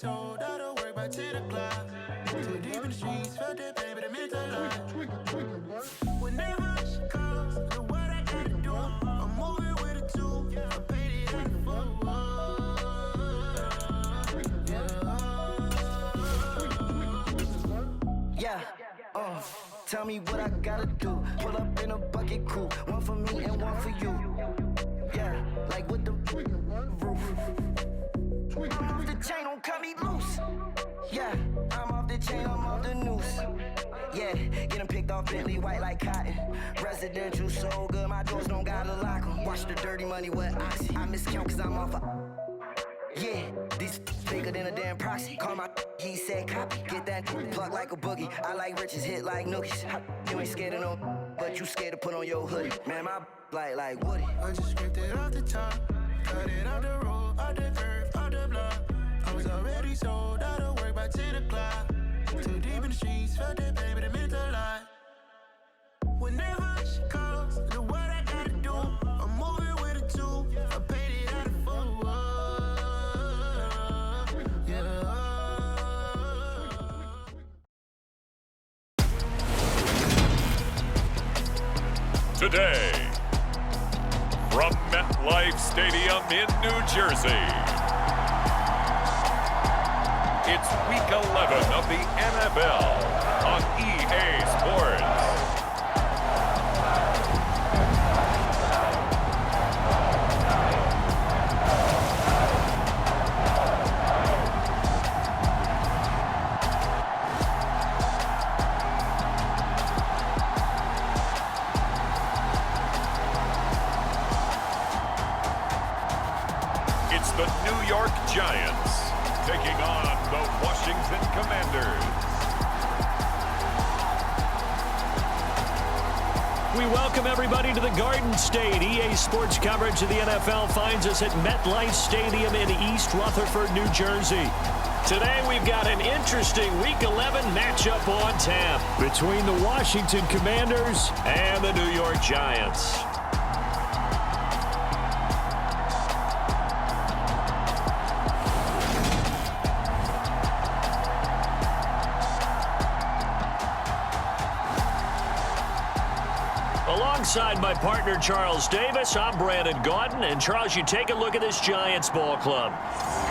sold out of work by 10 o'clock. Too deep in the streets, felt that pain, but it meant a lot. Whenever she calls, know what I gotta do. I'm moving with a two, I paid it out of full. Yeah, tell me what I gotta do. Pull up in a bucket crew, one for me and one for you. Yeah, like with the roof. I'm off the chain, don't cut me loose. Yeah, I'm off the chain, I'm off the noose. Yeah, getting picked off Bentley white like cotton. Residential so good, my doors don't gotta lock 'em. Watch the dirty money with Oxy. I miscount cause I'm off a. Yeah, these bigger than a damn proxy. Call my he said copy. Get that plug like a boogie. I like riches, hit like nookies. You ain't scared of no, but you scared to put on your hoodie. Man, my like Woody. I just ripped it off the top. Cut it out the road, out the curve, out the block. I was already sold out of work by 10 o'clock. Too deep in the streets, felt that pain, but it meant a lot. Whenever she calls, know what I gotta do. I'm moving with a two, I paid it out of full. Today, from MetLife Stadium in New Jersey, it's Week 11 of the NFL on EA Sports. It's the New York Giants taking on the Washington Commanders. We welcome everybody to the Garden State. EA Sports coverage of the NFL finds us at MetLife Stadium in East Rutherford, New Jersey. Today we've got an interesting Week 11 matchup on tap between the Washington Commanders and the New York Giants. Alongside my partner, Charles Davis, I'm Brandon Gaudin. And, Charles, you take a look at this Giants ball club.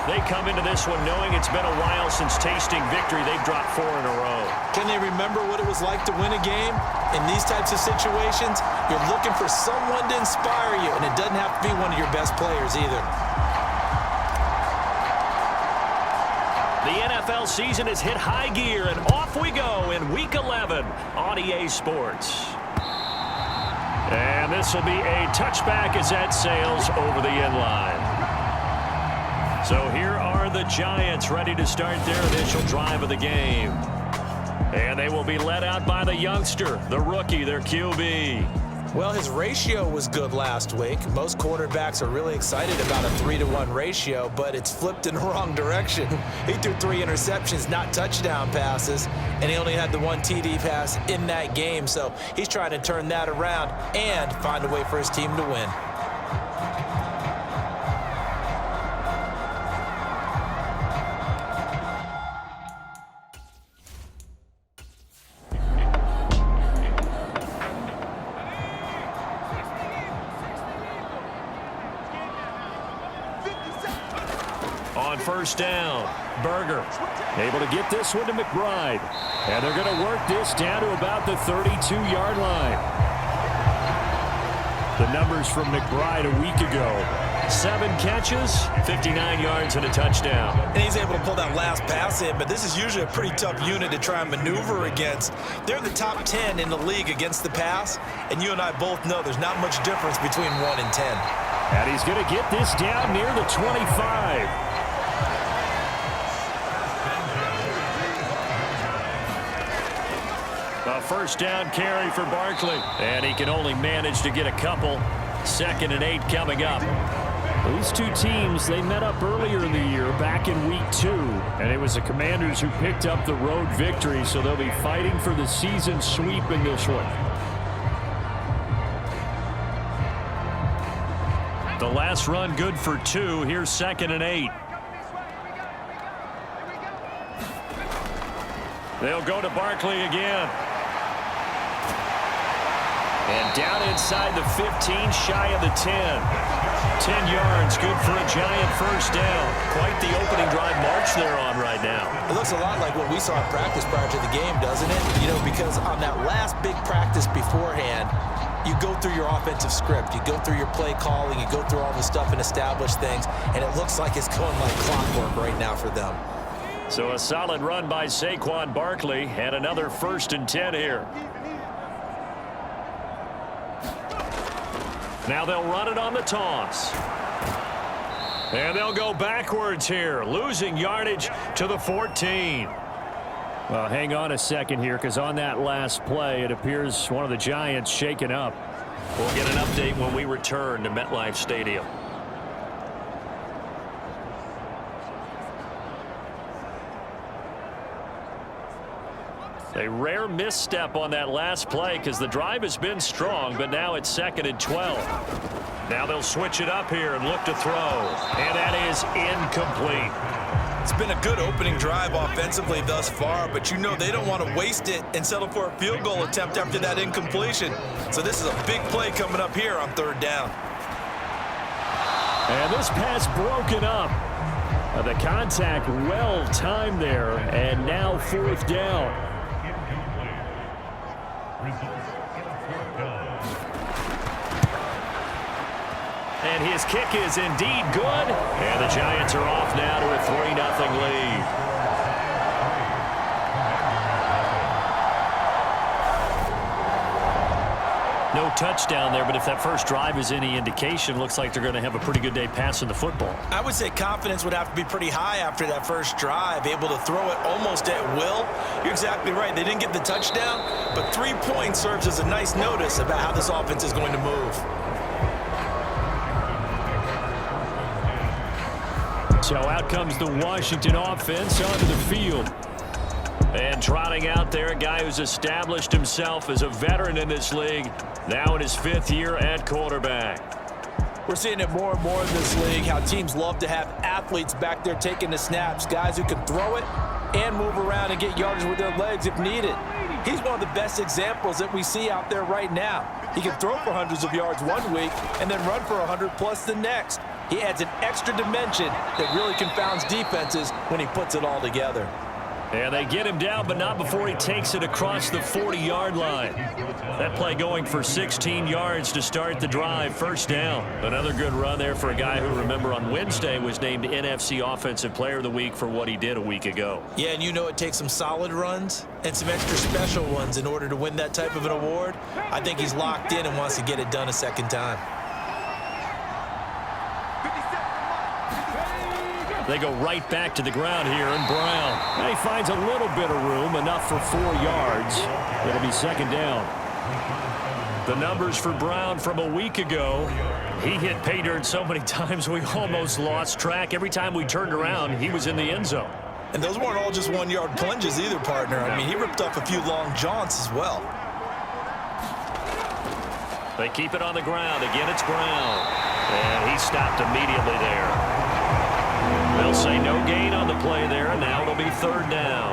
They come into this one knowing it's been a while since tasting victory. They've dropped 4 in a row. Can they remember what it was like to win a game? In these types of situations, you're looking for someone to inspire you, and it doesn't have to be one of your best players either. The NFL season has hit high gear, and off we go in Week 11 on EA Sports. And this will be a touchback as that sails over the end line. So here are the Giants ready to start their initial drive of the game. And they will be led out by the youngster, the rookie, their QB. Well, his ratio was good last week. Most quarterbacks are really excited about a 3-to-1 ratio, but it's flipped in the wrong direction. He threw 3 interceptions, not touchdown passes, and he only had the 1 TD pass in that game. So he's trying to turn that around and find a way for his team to win. On first down, Berger able to get this one to McBride. And they're going to work this down to about the 32-yard line. The numbers from McBride a week ago. 7 catches, 59 yards, and a touchdown. And he's able to pull that last pass in, but this is usually a pretty tough unit to try and maneuver against. They're in the top 10 in the league against the pass, and you and I both know there's not much difference between 1 and 10. And he's going to get this down near the 25. A first down carry for Barkley. And he can only manage to get a couple. 2nd and 8 coming up. These two teams, they met up earlier in the year, back in Week 2. And it was the Commanders who picked up the road victory, so they'll be fighting for the season sweep in this one. The last run good for 2. Here's 2nd and 8. They'll go to Barkley again. And down inside the 15, shy of the 10. 10 yards, good for a Giant first down. Quite the opening drive march they're on right now. It looks a lot like what we saw in practice prior to the game, doesn't it? You know, because on that last big practice beforehand, you go through your offensive script, you go through your play calling, you go through all the stuff and establish things, and it looks like it's going like clockwork right now for them. So a solid run by Saquon Barkley, and another 1st and 10 here. Now they'll run it on the toss. And they'll go backwards here, losing yardage to the 14. Well, hang on a second here, because on that last play, it appears one of the Giants shaken up. We'll get an update when we return to MetLife Stadium. A rare misstep on that last play because the drive has been strong, but now it's 2nd and 12. Now they'll switch it up here and look to throw, and that is incomplete. It's been a good opening drive offensively thus far, but you know they don't want to waste it and settle for a field goal attempt after that incompletion. So this is a big play coming up here on 3rd down. And this pass broken up. The contact well timed there, and now 4th down. And his kick is indeed good. And the Giants are off now to a 3-0 lead. No touchdown there, but if that first drive is any indication, looks like they're going to have a pretty good day passing the football. I would say confidence would have to be pretty high after that first drive, able to throw it almost at will. You're exactly right. They didn't get the touchdown, but 3 points serves as a nice notice about how this offense is going to move. So out comes the Washington offense onto the field. And trotting out there, a guy who's established himself as a veteran in this league, now in his 5th year at quarterback. We're seeing it more and more in this league, how teams love to have athletes back there taking the snaps, guys who can throw it and move around and get yardage with their legs if needed. He's one of the best examples that we see out there right now. He can throw for hundreds of yards one week and then run for 100+ the next. He adds an extra dimension that really confounds defenses when he puts it all together. And they get him down, but not before he takes it across the 40-yard line. That play going for 16 yards to start the drive. 1st down. Another good run there for a guy who, remember, on Wednesday was named NFC Offensive Player of the Week for what he did a week ago. Yeah, and you know it takes some solid runs and some extra special ones in order to win that type of an award. I think he's locked in and wants to get it done a second time. They go right back to the ground here, and Brown. And he finds a little bit of room, enough for 4 yards. It'll be 2nd down. The numbers for Brown from a week ago. He hit pay dirt so many times we almost lost track. Every time we turned around, he was in the end zone. And those weren't all just 1-yard plunges either, partner. I mean, he ripped off a few long jaunts as well. They keep it on the ground. Again, it's Brown. And he stopped immediately there. They'll say no gain on the play there, and now it'll be 3rd down.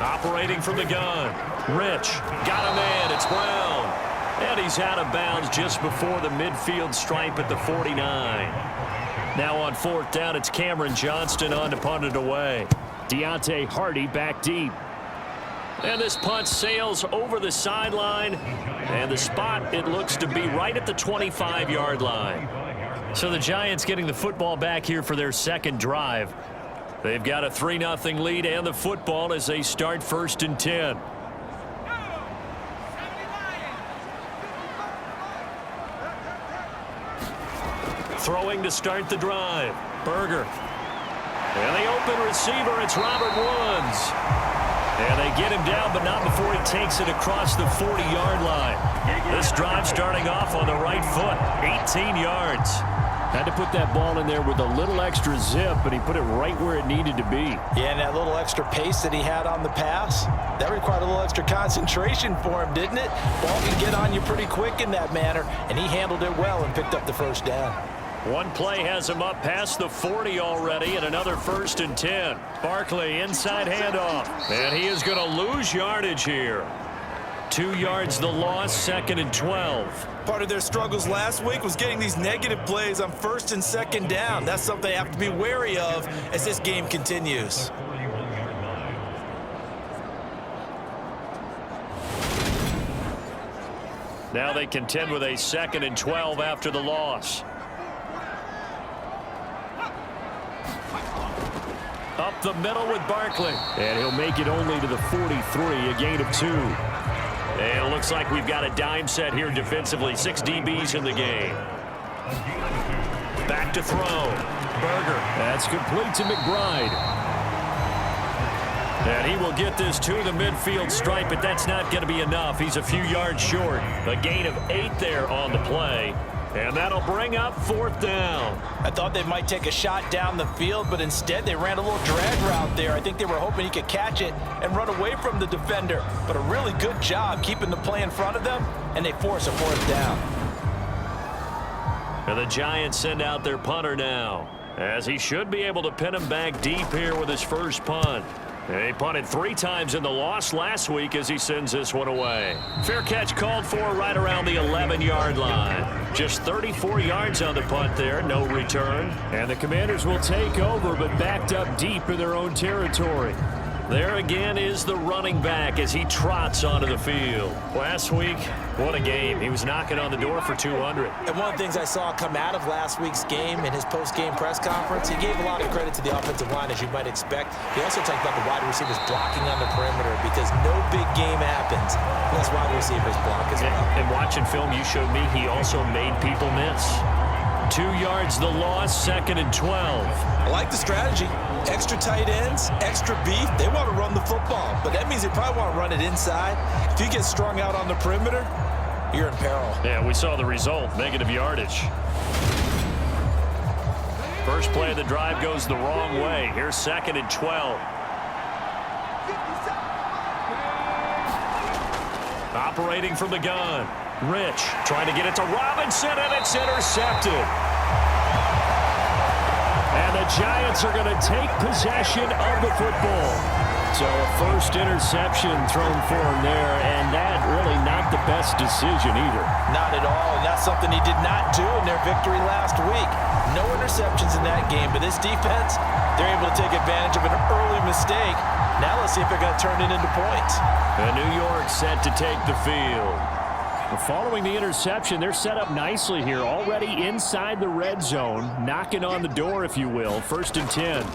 Operating from the gun. Rich got a man. It's Brown. And he's out of bounds just before the midfield stripe at the 49. Now on 4th down, it's Cameron Johnston on to punt it away. Deontay Hardy back deep. And this punt sails over the sideline. And the spot, it looks to be right at the 25-yard line. So the Giants getting the football back here for their 2nd drive. They've got a 3-0 lead and the football as they start 1st and 10. Throwing to start the drive. Berger. And the open receiver, it's Robert Woods. And they get him down, but not before he takes it across the 40-yard line. This drive starting off on the right foot, 18 yards. Had to put that ball in there with a little extra zip, but he put it right where it needed to be. Yeah, and that little extra pace that he had on the pass, that required a little extra concentration for him, didn't it? Ball can get on you pretty quick in that manner, and he handled it well and picked up the 1st down. One play has him up past the 40 already, and another 1st and 10. Barkley inside handoff, and he is going to lose yardage here. 2 yards the loss, 2nd and 12. Part of their struggles last week was getting these negative plays on 1st and 2nd down. That's something they have to be wary of as this game continues. Now they contend with a 2nd and 12 after the loss. Up the middle with Barkley. And he'll make it only to the 43, a gain of 2. And it looks like we've got a dime set here defensively. 6 DBs in the game. Back to throw. Berger. That's complete to McBride. And he will get this to the midfield stripe, but that's not going to be enough. He's a few yards short. A gain of 8 there on the play. And that'll bring up 4th down. I thought they might take a shot down the field, but instead they ran a little drag route there. I think they were hoping he could catch it and run away from the defender. But a really good job keeping the play in front of them, and they force a 4th down. And the Giants send out their punter now, as he should be able to pin him back deep here with his first punt. He punted 3 times in the loss last week as he sends this one away. Fair catch called for right around the 11-yard line. Just 34 yards on the punt there, no return. And the Commanders will take over, but backed up deep in their own territory. There again is the running back as he trots onto the field. Last week, what a game. He was knocking on the door for 200. And one of the things I saw come out of last week's game in his post-game press conference, he gave a lot of credit to the offensive line, as you might expect. He also talked about the wide receivers blocking on the perimeter because no big game happens unless wide receivers block as well. And watching film, you showed me he also made people miss. 2 yards the loss, 2nd and 12. I like the strategy. Extra tight ends, extra beef. They want to run the football, but that means they probably want to run it inside. If you get strung out on the perimeter, you're in peril. Yeah, we saw the result, negative yardage. First play of the drive goes the wrong way. Here's 2nd and 12. Operating from the gun. Rich trying to get it to Robinson, and it's intercepted. And the Giants are going to take possession of the football. So a first interception thrown for him there, and that really not the best decision either. Not at all, and that's something he did not do in their victory last week. No interceptions in that game, but this defense, they're able to take advantage of an early mistake. Now let's see if they're going to turn it into points. And New York set to take the field. Following the interception, they're set up nicely here, already inside the red zone, knocking on the door, if you will. 1st and 10.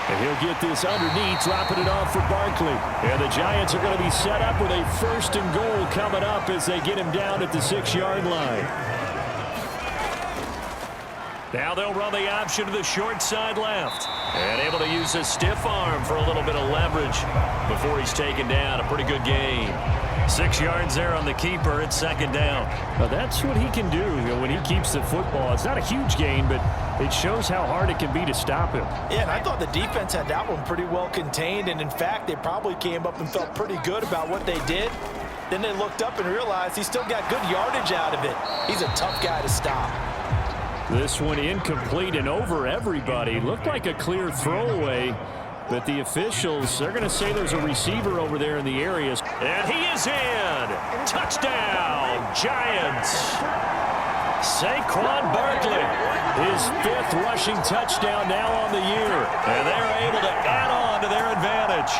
And he'll get this underneath, dropping it off for Barkley. And the Giants are going to be set up with a 1st and goal coming up as they get him down at the 6-yard line. Now they'll run the option to the short side left. And able to use his stiff arm for a little bit of leverage before he's taken down. A pretty good gain. 6 yards there on the keeper. It's 2nd down. Well, that's what he can do when he keeps the football. It's not a huge gain, but it shows how hard it can be to stop him. Yeah, and I thought the defense had that one pretty well contained. And, in fact, they probably came up and felt pretty good about what they did. Then they looked up and realized he still got good yardage out of it. He's a tough guy to stop. This one incomplete and over everybody. Looked like a clear throwaway, but the officials, they're going to say there's a receiver over there in the area. And he is in. Touchdown, Giants. Saquon Barkley, his 5th rushing touchdown now on the year. And they're able to add on to their advantage.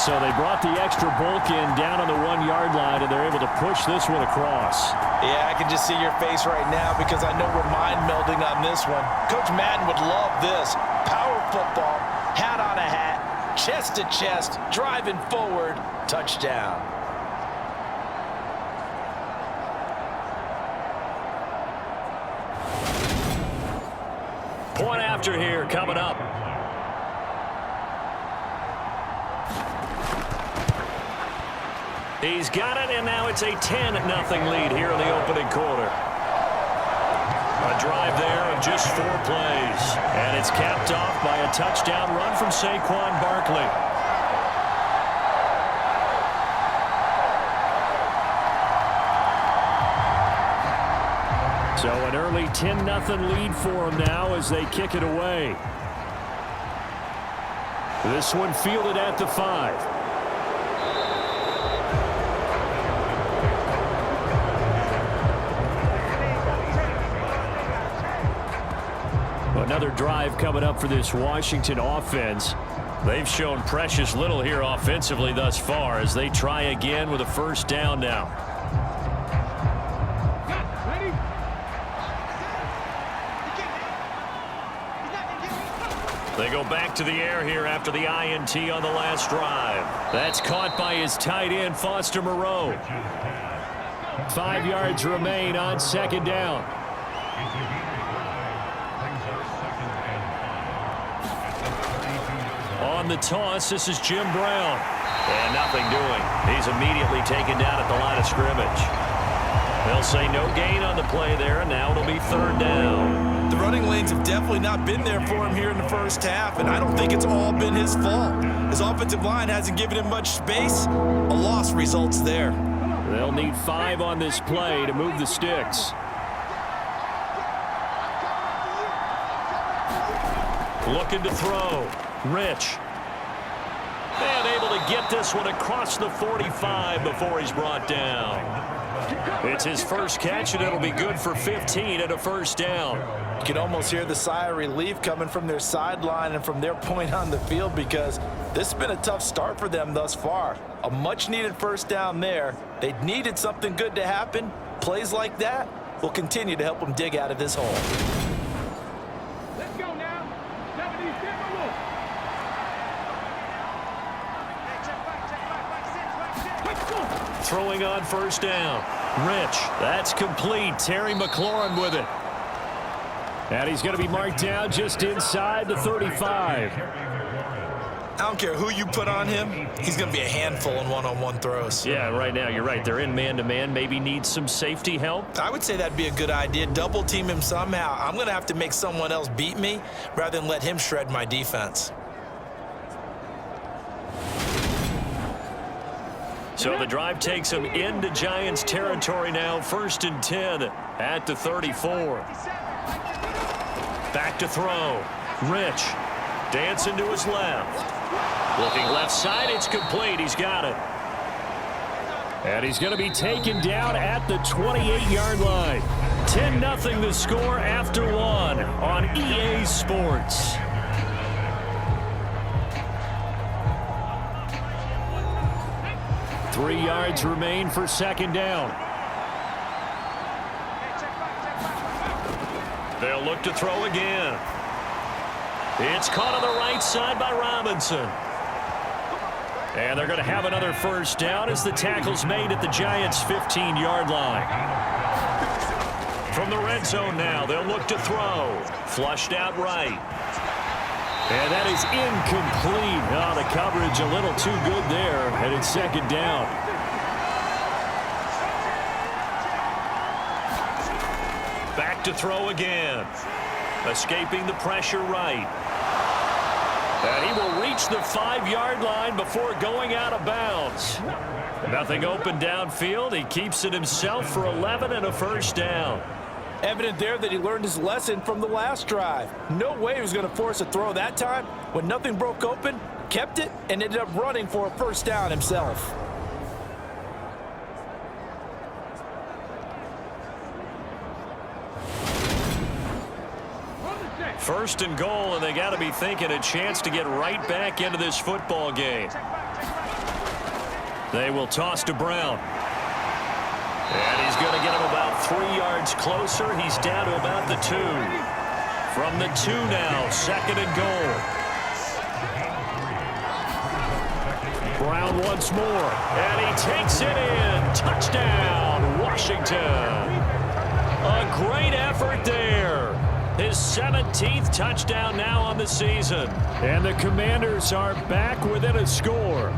So they brought the extra bulk in down on the 1-yard line, and they're able to push this one across. Yeah, I can just see your face right now because I know we're mind melding on this one. Coach Madden would love this. Power football, hat on a hat, chest to chest, driving forward, touchdown. Point after here coming up. He's got it, and now it's a 10-0 lead here in the opening quarter. A drive there of just 4 plays, and it's capped off by a touchdown run from Saquon Barkley. So an early 10-0 lead for them now as they kick it away. This one fielded at the 5. Another drive coming up for this Washington offense. They've shown precious little here offensively thus far as they try again with a first down now. They go back to the air here after the INT on the last drive. That's caught by his tight end, Foster Moreau. 5 yards remain on second down. On the toss, this is Jim Brown. And nothing doing. He's immediately taken down at the line of scrimmage. They'll say no gain on the play there, and now it'll be third down. The running lanes have definitely not been there for him here in the first half, and I don't think it's all been his fault. His offensive line hasn't given him much space. A loss results there. They'll need 5 on this play to move the sticks. Looking to throw. Rich. And able to get this one across the 45 before he's brought down. It's his first catch, and it'll be good for 15 and a first down. You can almost hear the sigh of relief coming from their sideline and from their point on the field because this has been a tough start for them thus far. A much-needed first down there. They needed something good to happen. Plays like that will continue to help them dig out of this hole. Let's go now. 70, Throwing on first down. Rich. That's complete. Terry McLaurin with it. And he's going to be marked down just inside the 35. I don't care who you put on him. He's going to be a handful in one-on-one throws. Yeah, right now you're right. They're in man-to-man. Maybe need some safety help. I would say that'd be a good idea. Double team him somehow. I'm going to have to make someone else beat me rather than let him shred my defense. So the drive takes him into Giants territory now. 1st and 10 at the 34. Back to throw. Rich. Dancing to his left. Looking left side. It's complete. He's got it. And he's going to be taken down at the 28-yard line. 10-0 the score after 1 on EA Sports. Three yards remain for second down. They'll look to throw again. It's caught on the right side by Robinson. And they're going to have another first down as the tackle's made at the Giants' 15-yard line. From the red zone now, they'll look to throw. Flushed out right. And that is incomplete. Oh, the coverage a little too good there, and it's second down. Back to throw again. Escaping the pressure right. And he will reach the 5-yard line before going out of bounds. Nothing open downfield. He keeps it himself for 11 and a first down. Evident there that he learned his lesson from the last drive. No way he was going to force a throw that time. When nothing broke open, kept it, and ended up running for a first down himself. First and goal, and they got to be thinking a chance to get right back into this football game. They will toss to Brown. And he's going to get him about 3 yards closer. He's down to about the 2. From the 2 now, second and goal. Brown once more. And he takes it in. Touchdown, Washington. A great effort there. His 17th touchdown now on the season. And the Commanders are back within a score.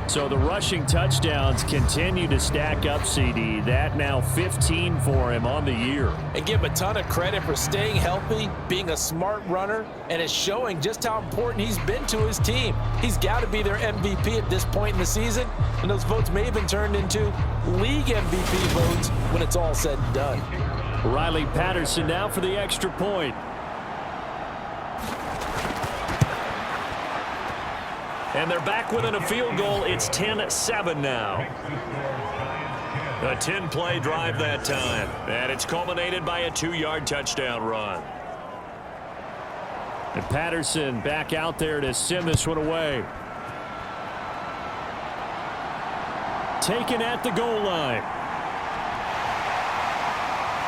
So the rushing touchdowns continue to stack up, CD. That now 15 for him on the year. And give him a ton of credit for staying healthy, being a smart runner, and it's showing just how important he's been to his team. He's got to be their MVP at this point in the season, and those votes may have been turned into league MVP votes when it's all said and done. Riley Patterson now for the extra point. And they're back within a field goal. It's 10-7 now. A 10-play drive that time. And it's culminated by a 2-yard touchdown run. And Patterson back out there to send this one away. Taken at the goal line.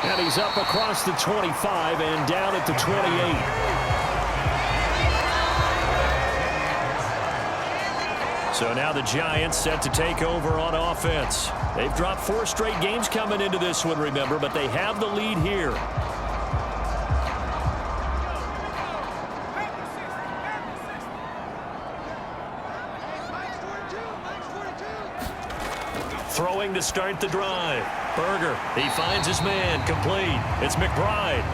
And he's up across the 25 and down at the 28. So now the Giants set to take over on offense. They've dropped 4 straight games coming into this one, remember, but they have the lead here. Throwing to start the drive. Berger, he finds his man, complete. It's McBride.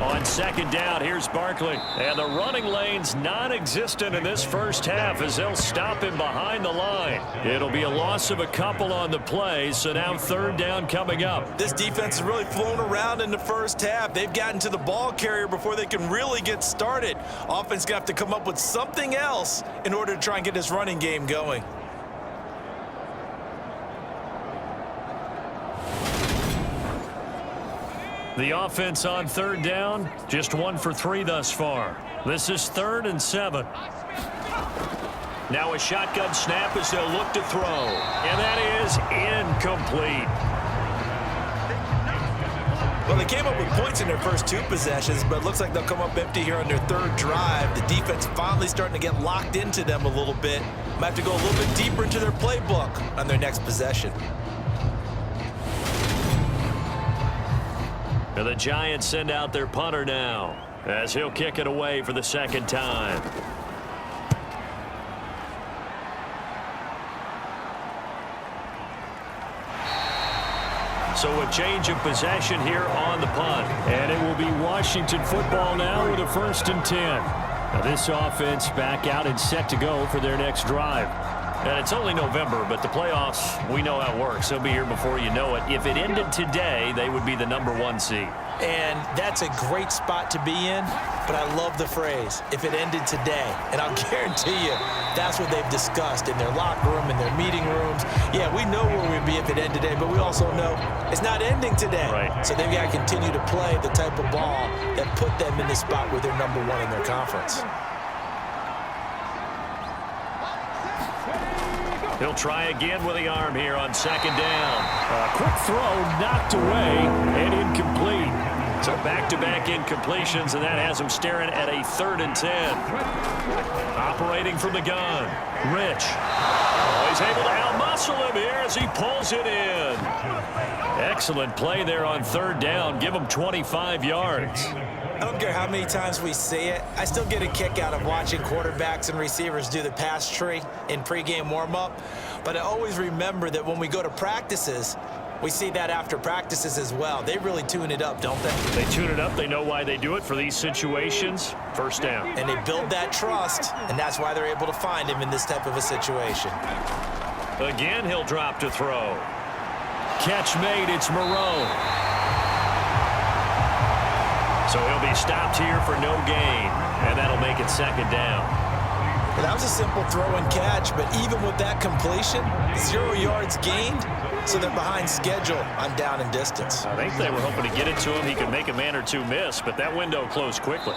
On second down, here's Barkley. And the running lane's non-existent in this first half as they'll stop him behind the line. It'll be a loss of a couple on the play, so now third down coming up. This defense has really flown around in the first half. They've gotten to the ball carrier before they can really get started. Offense going to have to come up with something else in order to try and get this running game going. The offense on third down, just 1 for 3 thus far. This is 3rd and 7. Now a shotgun snap as they'll look to throw. And that is incomplete. Well, they came up with points in their first 2 possessions, but it looks like they'll come up empty here on their 3rd drive. The defense finally starting to get locked into them a little bit. Might have to go a little bit deeper into their playbook on their next possession. And the Giants send out their punter now as he'll kick it away for the 2nd time. So a change of possession here on the punt. And it will be Washington football now with a 1st and 10. Now this offense back out and set to go for their next drive. And it's only November, but the playoffs, we know how it works. They'll be here before you know it. If it ended today, they would be the #1 seed. And that's a great spot to be in, but I love the phrase, if it ended today. And I'll guarantee you, that's what they've discussed in their locker room, in their meeting rooms. Yeah, we know where we'd be if it ended today, but we also know it's not ending today. Right. So they've got to continue to play the type of ball that put them in the spot where they're #1 in their conference. He'll try again with the arm here on 2nd down. A quick throw knocked away and incomplete. So back-to-back incompletions, and that has him staring at a 3rd and 10. Operating from the gun, Rich. Oh, he's able to out-muscle him here as he pulls it in. Excellent play there on 3rd down. Give him 25 yards. I don't care how many times we see it. I still get a kick out of watching quarterbacks and receivers do the pass tree in pregame warm-up. But I always remember that when we go to practices, we see that after practices as well. They really tune it up, don't they? They tune it up. They know why they do it for these situations. 1st down. And they build that trust, and that's why they're able to find him in this type of a situation. Again, he'll drop to throw. Catch made. It's Moreau. So he'll be stopped here for no gain, and that'll make it 2nd down. Well, that was a simple throw and catch, but even with that completion, 0 yards gained, so they're behind schedule on down and distance. I think they were hoping to get it to him. He could make a man or 2 miss, but that window closed quickly.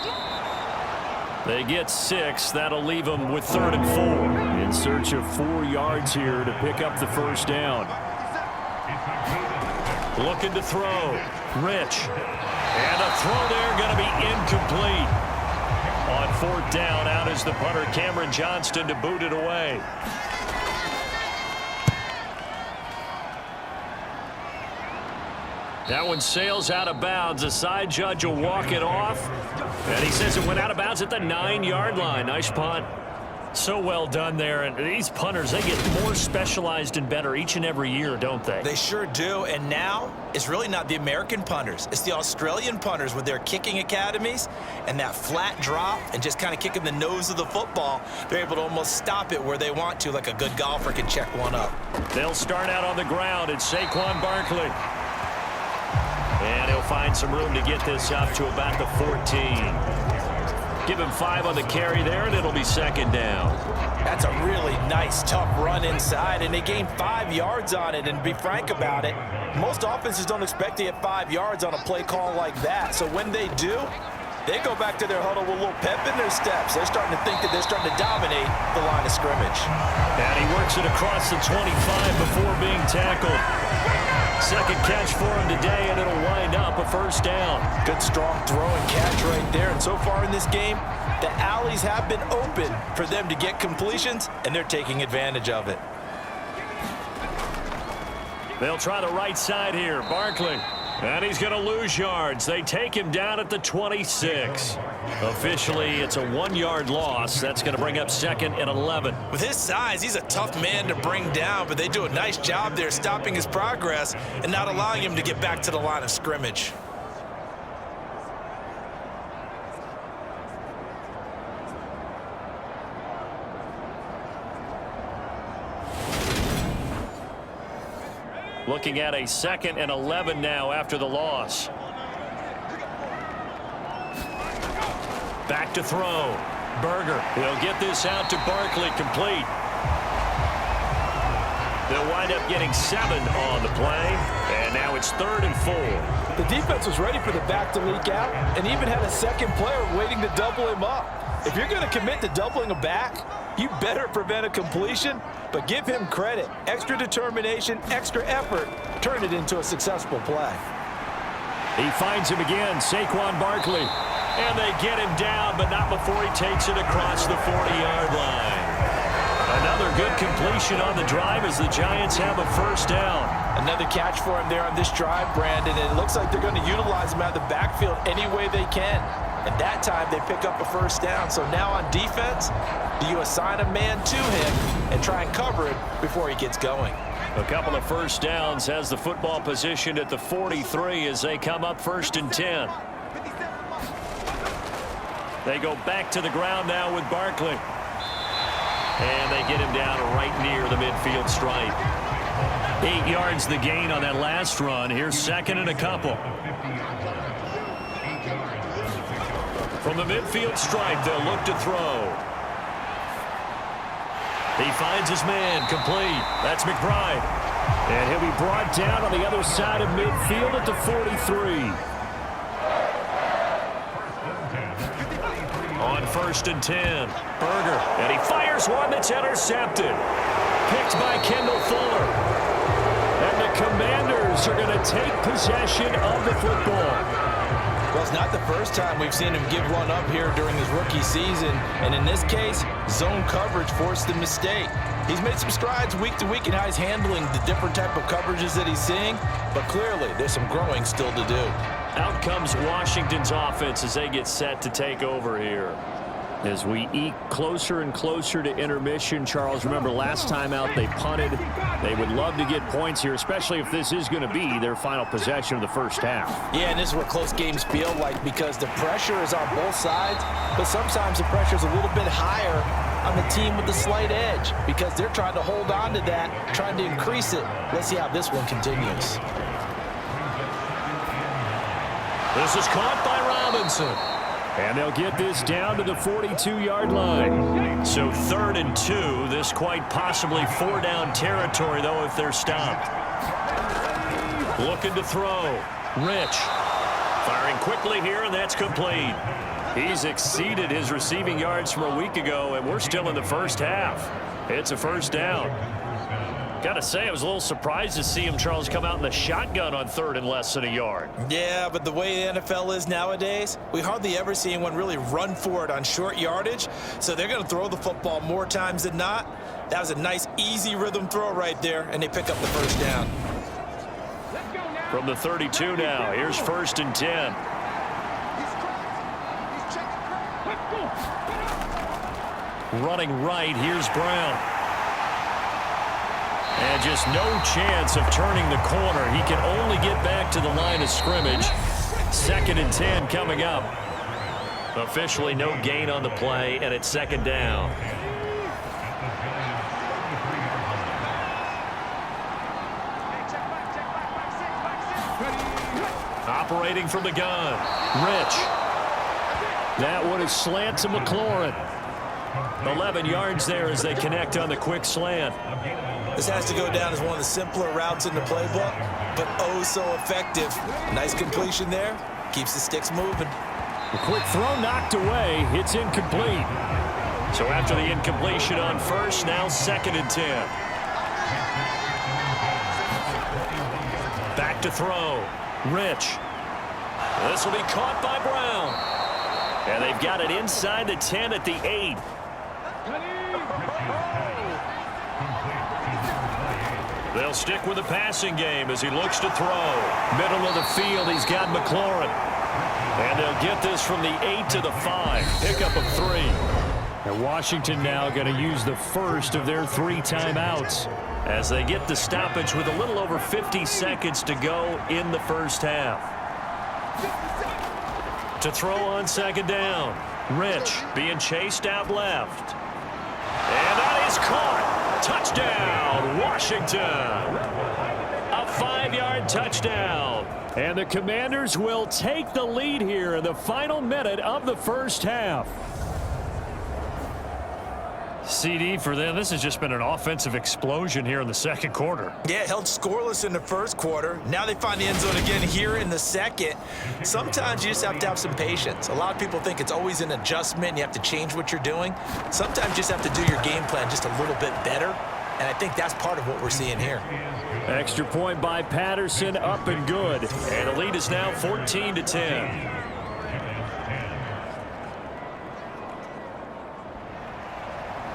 They get 6. That'll leave them with 3rd and 4. In search of 4 yards here to pick up the 1st down. Looking to throw. Rich. And a throw there going to be incomplete. On 4th down, out is the punter, Cameron Johnston, to boot it away. That one sails out of bounds. The side judge will walk it off. And he says it went out of bounds at the 9-yard line. Nice punt. So well done there. And these punters, they get more specialized and better each and every year, don't they? They sure do. And now it's really not the American punters. It's the Australian punters with their kicking academies and that flat drop and just kind of kicking the nose of the football. They're able to almost stop it where they want to, like a good golfer can check one up. They'll start out on the ground. It's Saquon Barkley. And he'll find some room to get this up to about the 14. Give him 5 on the carry there, and it'll be second down. That's a really nice, tough run inside, and they gained 5 yards on it. And to be frank about it, most offenses don't expect to get 5 yards on a play call like that. So when they do, they go back to their huddle with a little pep in their steps. They're starting to think that they're starting to dominate the line of scrimmage. And he works it across the 25 before being tackled. Second catch for him today, and it'll wind up a first down. Good, strong throw and catch right there. And so far in this game, the alleys have been open for them to get completions, and they're taking advantage of it. They'll try the right side here. Barkley. And he's going to lose yards. They take him down at the 26. Officially, it's a 1-yard loss. That's going to bring up second and 11. With his size, he's a tough man to bring down, but they do a nice job there stopping his progress and not allowing him to get back to the line of scrimmage. Looking at a second and 11 now after the loss. Back to throw. Berger will get this out to Barkley, complete. They'll wind up getting 7 on the play, and now it's 3rd and 4. The defense was ready for the back to leak out and even had a second player waiting to double him up. If you're going to commit to doubling a back, you better prevent a completion, but give him credit. Extra determination, extra effort, turn it into a successful play. He finds him again, Saquon Barkley. And they get him down, but not before he takes it across the 40-yard line. Another good completion on the drive as the Giants have a first down. Another catch for him there on this drive, Brandon, and it looks like they're going to utilize him out of the backfield any way they can. And that time they pick up a first down. So now on defense, do you assign a man to him and try and cover it before he gets going? A couple of first downs, has the football positioned at the 43 as they come up 1st and 10. They go back to the ground now with Barkley. And they get him down right near the midfield stripe. 8 yards the gain on that last run. Here's second and a couple. From the midfield stripe, they'll look to throw. He finds his man, complete. That's McBride. And he'll be brought down on the other side of midfield at the 43. On 1st and 10, Berger, and he fires one that's intercepted. Picked by Kendall Fuller. And the Commanders are going to take possession of the football. Well, it's not the first time we've seen him give one up here during his rookie season. And in this case, zone coverage forced the mistake. He's made some strides week to week in how he's handling the different type of coverages that he's seeing. But clearly, there's some growing still to do. Out comes Washington's offense as they get set to take over here. As we eke closer and closer to intermission, Charles, remember last time out they punted. They would love to get points here, especially if this is going to be their final possession of the first half. Yeah, and this is what close games feel like because the pressure is on both sides, but sometimes the pressure is a little bit higher on the team with the slight edge because they're trying to hold on to that, trying to increase it. Let's see how this one continues. This is caught by Robinson. And they'll get this down to the 42-yard line. So 3rd and 2. This quite possibly 4-down territory, though, if they're stopped. Looking to throw. Rich. Firing quickly here, and that's complete. He's exceeded his receiving yards from a week ago, and we're still in the first half. It's a first down. Got to say, I was a little surprised to see him, Charles, come out in the shotgun on 3rd and less than a yard. Yeah, but the way the NFL is nowadays, we hardly ever see anyone really run for it on short yardage. So they're going to throw the football more times than not. That was a nice, easy rhythm throw right there, and they pick up the first down. From the 32 now, here's 1st and 10. Running right, here's Brown. And just no chance of turning the corner. He can only get back to the line of scrimmage. 2nd and 10 coming up. Officially no gain on the play, and it's 2nd down. Operating from the gun, Rich. That one is slant to McLaurin. 11 yards there as they connect on the quick slant. This has to go down as one of the simpler routes in the playbook, but oh so effective. Nice completion there. Keeps the sticks moving. A quick throw knocked away. It's incomplete. So after the incompletion on first, now 2nd and 10. Back to throw. Rich. This will be caught by Brown. And they've got it inside the 10 at the 8. They'll stick with the passing game as he looks to throw. Middle of the field, he's got McLaurin. And they'll get this from the 8 to the 5. Pickup of 3. And Washington now going to use the first of their 3 timeouts as they get the stoppage with a little over 50 seconds to go in the first half. To throw on 2nd down. Rich being chased out left. And that is caught. Touchdown, Washington. A 5-yard touchdown. And the Commanders will take the lead here in the final minute of the first half. CD for them, this has just been an offensive explosion here in the 2nd quarter. Yeah, held scoreless in the 1st quarter. Now they find the end zone again here in the 2nd. Sometimes you just have to have some patience. A lot of people think it's always an adjustment and you have to change what you're doing. Sometimes you just have to do your game plan just a little bit better, and I think that's part of what we're seeing here. Extra point by Patterson, up and good. And the lead is now 14-10.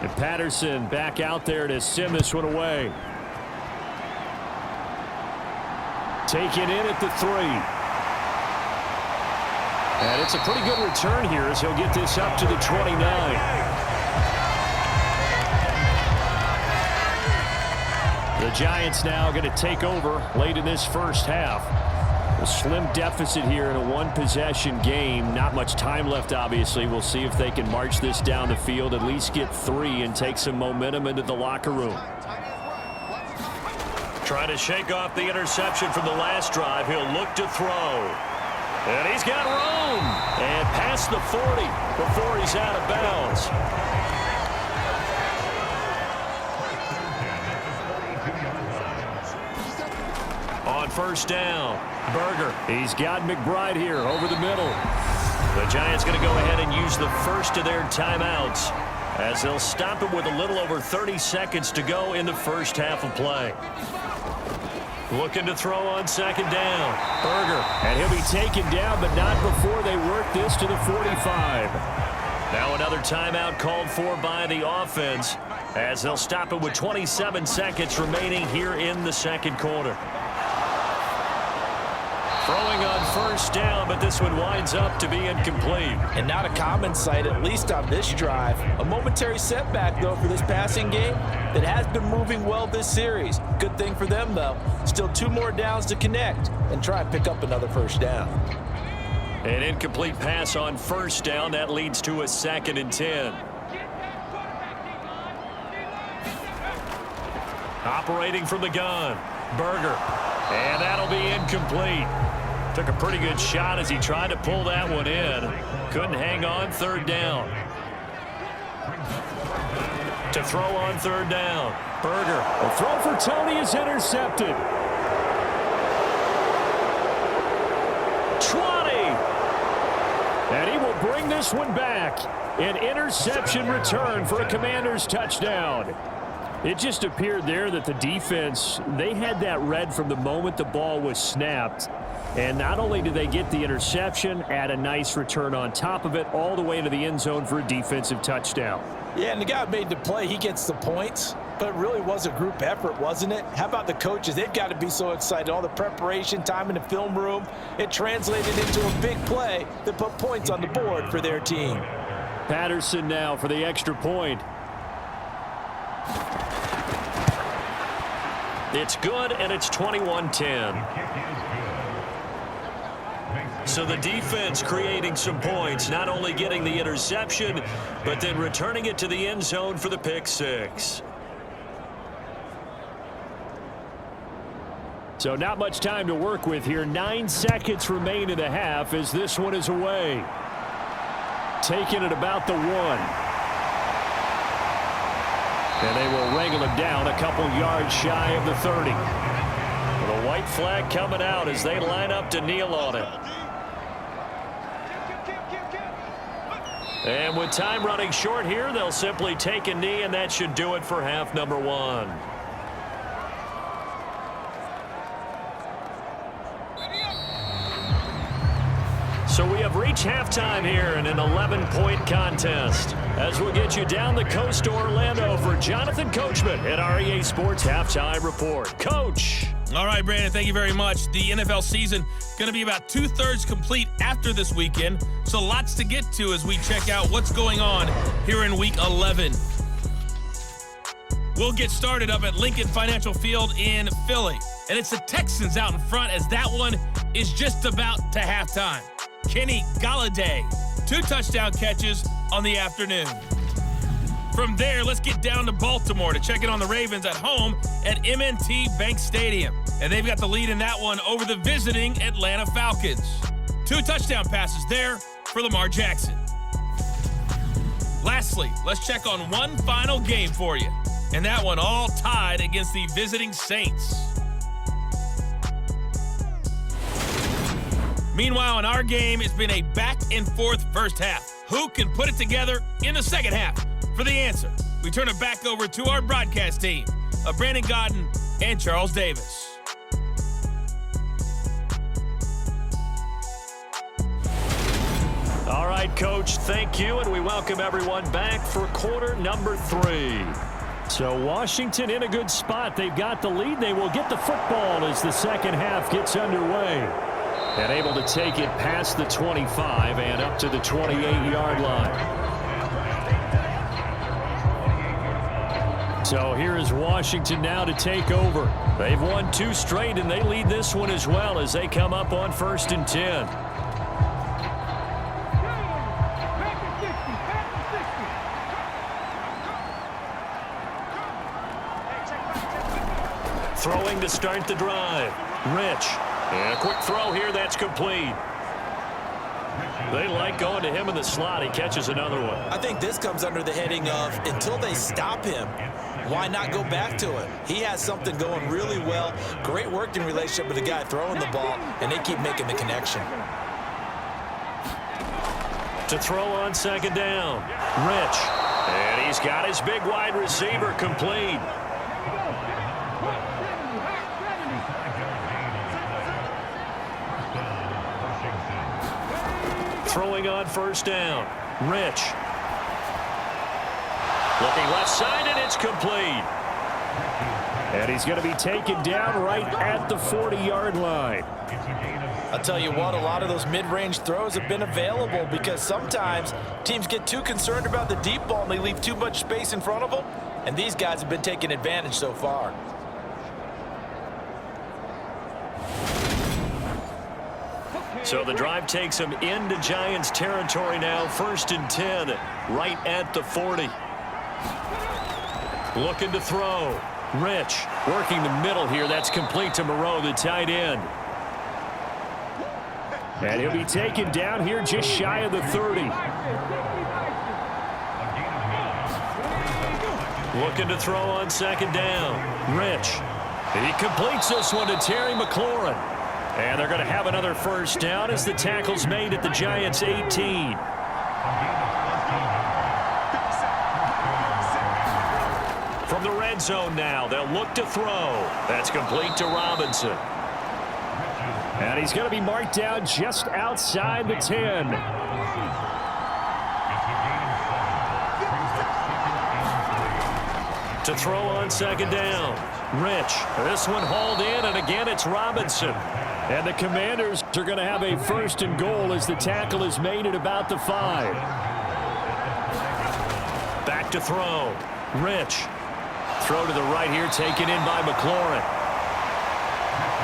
And Patterson back out there to send this one away. Taken in at the 3. And it's a pretty good return here as he'll get this up to the 29. The Giants now going to take over late in this first half. A slim deficit here in a 1-possession game. Not much time left, obviously. We'll see if they can march this down the field, at least get 3 and take some momentum into the locker room. Trying to shake off the interception from the last drive. He'll look to throw. And he's got room. And past the 40 before he's out of bounds. On 1st down, Berger. He's got McBride here over the middle. The Giants going to go ahead and use the first of their timeouts as they'll stop it with a little over 30 seconds to go in the first half of play. Looking to throw on 2nd down. Berger. And he'll be taken down, but not before they work this to the 45. Now another timeout called for by the offense as they'll stop it with 27 seconds remaining here in the 2nd quarter. Throwing on 1st down, but this one winds up to be incomplete. And not a common sight, at least on this drive. A momentary setback, though, for this passing game that has been moving well this series. Good thing for them, though. Still 2 more downs to connect and try and pick up another 1st down. An incomplete pass on 1st down. That leads to a 2nd and 10. Operating from the gun, Berger. And that'll be incomplete. Took a pretty good shot as he tried to pull that one in. Couldn't hang on 3rd down. To throw on 3rd down, Berger. A throw for Tony is intercepted. 20. And he will bring this one back. An interception return for a Commanders touchdown. It just appeared there that the defense, they had that read from the moment the ball was snapped. And not only did they get the interception, add a nice return on top of it, all the way into the end zone for a defensive touchdown. Yeah, and the guy made the play. He gets the points. But it really was a group effort, wasn't it? How about the coaches? They've got to be so excited. All the preparation, time in the film room. It translated into a big play that put points on the board for their team. Patterson now for the extra point. It's good, and it's 21-10. So the defense creating some points, not only getting the interception, but then returning it to the end zone for the pick six. So not much time to work with here. 9 seconds remain in the half as this one is away. Taking it about the 1. And they will wrangle him down a couple yards shy of the 30. The white flag coming out as they line up to kneel on it. And with time running short here, they'll simply take a knee, and that should do it for half number 1. So we have reached halftime here in an 11-point contest. As we'll get you down the coast to Orlando for Jonathan Coachman at our EA Sports Halftime Report. Coach. All right, Brandon, thank you very much. The NFL season going to be about 2/3 complete after this weekend, so lots to get to as we check out what's going on here in Week 11. We'll get started up at Lincoln Financial Field in Philly, and it's the Texans out in front as that one is just about to halftime. Kenny Golladay, 2 touchdown catches on the afternoon. From there, let's get down to Baltimore to check in on the Ravens at home at M&T Bank Stadium. And they've got the lead in that one over the visiting Atlanta Falcons. 2 touchdown passes there for Lamar Jackson. Lastly, let's check on one final game for you. And that one all tied against the visiting Saints. Meanwhile, in our game, it's been a back-and-forth first half. Who can put it together in the second half? For the answer, we turn it back over to our broadcast team of Brandon Gaudin and Charles Davis. All right, Coach, thank you, and we welcome everyone back for quarter number 3. So Washington in a good spot. They've got the lead. They will get the football as the second half gets underway. And able to take it past the 25 and up to the 28-yard line. So here is Washington now to take over. They've won 2 straight, and they lead this one as well as they come up on 1st and 10. Throwing to start the drive. Rich. And a quick throw here, that's complete. They like going to him in the slot. He catches another one. I think this comes under the heading of until they stop him, why not go back to him? He has something going really well. Great working relationship with the guy throwing the ball, and they keep making the connection. To throw on 2nd down. Rich. And he's got his big wide receiver complete. Throwing on 1st down. Rich. Looking left side, and it's complete. And he's going to be taken down right at the 40-yard line. I'll tell you what, a lot of those mid-range throws have been available because sometimes teams get too concerned about the deep ball and they leave too much space in front of them, and these guys have been taking advantage so far. So the drive takes them into Giants territory now. 1st and 10, right at the 40. Looking to throw. Rich working the middle here. That's complete to Moreau, the tight end. And he'll be taken down here just shy of the 30. Looking to throw on 2nd down. Rich. He completes this one to Terry McLaurin. And they're going to have another 1st down as the tackle's made at the Giants' 18. From the red zone now, they'll look to throw. That's complete to Robinson. And he's going to be marked down just outside the 10. To throw on 2nd down. Rich. This one hauled in, and again it's Robinson. And the Commanders are going to have a 1st and goal as the tackle is made at about the 5. Back to throw. Rich. Throw to the right here, taken in by McLaurin.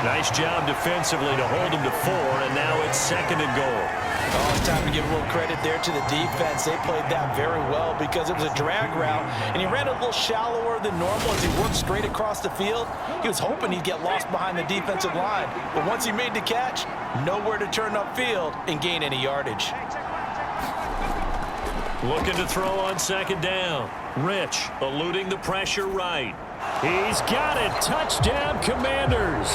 Nice job defensively to hold him to 4, and now it's 2nd and goal. Oh, it's time to give a little credit there to the defense. They played that very well because it was a drag route, and he ran a little shallower than normal as he worked straight across the field. He was hoping he'd get lost behind the defensive line, but once he made the catch, nowhere to turn upfield and gain any yardage. Looking to throw on 2nd down. Rich eluding the pressure right. He's got it. Touchdown, Commanders.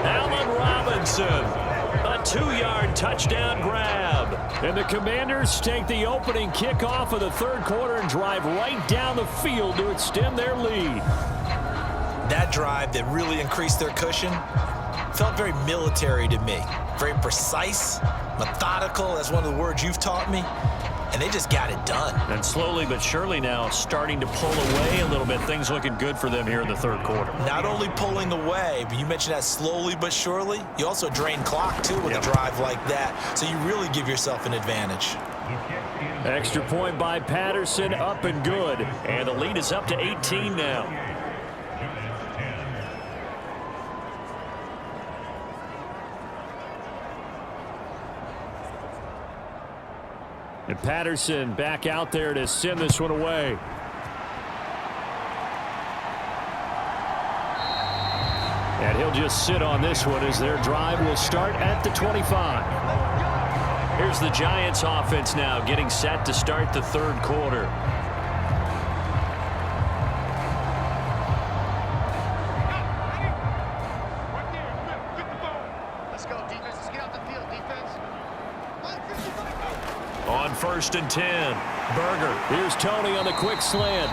Allen Robinson. A 2-yard touchdown grab. And the Commanders take the opening kickoff of the 3rd quarter and drive right down the field to extend their lead. That drive that really increased their cushion felt very military to me. Very precise, methodical, that's one of the words you've taught me. And they just got it done. And slowly but surely now starting to pull away a little bit. Things looking good for them here in the 3rd quarter. Not only pulling away, but you mentioned that slowly but surely. You also drain clock, too, with a drive like that. So you really give yourself an advantage. Extra point by Patterson, up and good. And the lead is up to 18 now. And Patterson back out there to send this one away. And he'll just sit on this one as their drive will start at the 25. Here's the Giants offense now getting set to start the 3rd quarter. On 1st and 10, Berger. Here's Tony on the quick slant.